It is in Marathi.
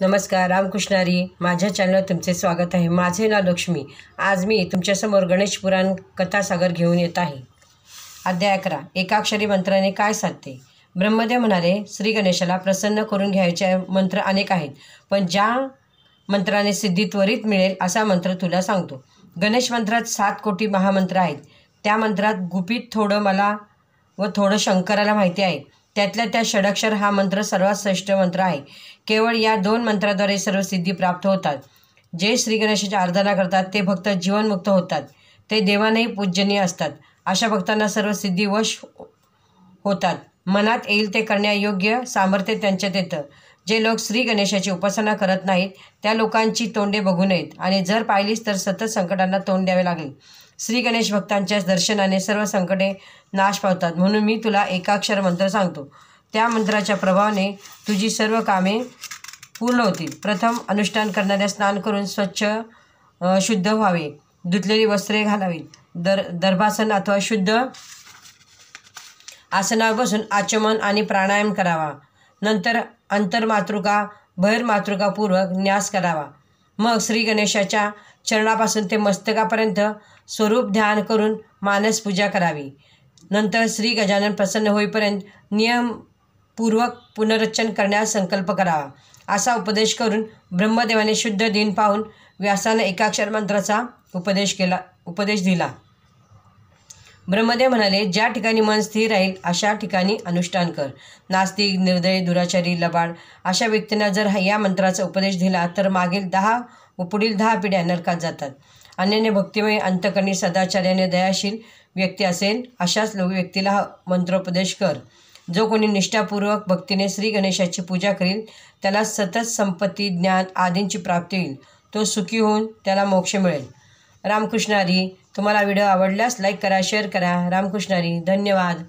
नमस्कार, रामकृष्णारी माझ्या चॅनलवर तुमचे स्वागत आहे। माझे नाव लक्ष्मी। आज मी तुमच्यासमोर गणेश पुराण कथासागर घेऊन येत आहे। अध्याय 11 एकाक्षरी मंत्राने काय साधते। ब्रह्मदेव म्हणाले, श्री गणेशाला प्रसन्न करून घ्यायचे मंत्र अनेक आहेत, पण ज्या मंत्राने सिद्धी त्वरित मिळेल असा मंत्र तुला सांगतो। गणेश मंत्रात 7 कोटी महामंत्र आहेत। त्या मंत्रात गुपित थोडं मला व थोडं शंकराला माहिती आहे। त्यातल्या त्या षडक्षर हा मंत्र सर्वात श्रेष्ठ मंत्र आहे। केवळ या 2 मंत्राद्वारे सर्व सिद्धी प्राप्त होतात। जे श्री गणेशाची आराधना करतात ते भक्त जीवनमुक्त होतात। ते देवानेही पूजनीय असतात। अशा भक्तांना सर्व सिद्धी वश होतात। मनात येईल ते करण्यायोग्य सामर्थ्य त्यांच्यात येतं। जे लोक श्री गणेशाची उपासना करत नाहीत त्या लोकांची तोंडे बघू नयेत, आणि जर पाहिलीस तर सतत संकटांना तोंड द्यावे लागेल। श्री गणेश भक्तांच्या दर्शनाने सर्व संकटे नाश पावतात। म्हणून मी तुला एकाक्षर मंत्र सांगतो। त्या मंत्राच्या प्रभावाने तुझी सर्व कामे पूर्ण होतील। प्रथम अनुष्ठान करणाऱ्या स्नान करून स्वच्छ शुद्ध व्हावे। धुतलेली वस्त्रे घालावीत। दर्भासन अथवा शुद्ध आसनावर बसून आचमन आणि प्राणायाम करावा। नंतर अंतर्मातृका बहिर्मातृकापूर्वक न्यास करावा। मग श्री गणेशाच्या चरणापासून ते मस्तकापर्यंत स्वरूप ध्यान करून मानस पूजा करावी। नंतर श्री गजानन प्रसन्न होईपर्यंत नियमपूर्वक पुनरुच्चार करण्यास संकल्प करावा। असा उपदेश करून ब्रह्मदेवाने शुद्ध दिन पाहून व्यासाने एकाक्षर मंत्राचा उपदेश दिला। ब्रह्मदेव म्हणाले, ज्या ठिकाणी मन स्थिर राहील अशा ठिकाणी अनुष्ठान कर। नास्तिक, निर्दयी, दुराचारी, लबाड अशा व्यक्तींना जर या मंत्राचा उपदेश दिला तर मागील 10 व पुढील 10 पिढ्या नरकात जातात। अन्याने भक्तिमय, अंतकरणी, सदाचार्याने दयाशील व्यक्ती असेल अशाच व्यक्तीला हा मंत्रोपदेश कर। जो कोणी निष्ठापूर्वक भक्तीने श्री गणेशाची पूजा करील त्याला सतत संपत्ती, ज्ञान आदींची प्राप्ती होईल। तो सुखी होऊन त्याला मोक्ष मिळेल। रामकृष्ण हरी। तुम्हाला व्हिडिओ आवडल्यास लाईक करा, शेअर करा। रामकृष्ण हरी। धन्यवाद।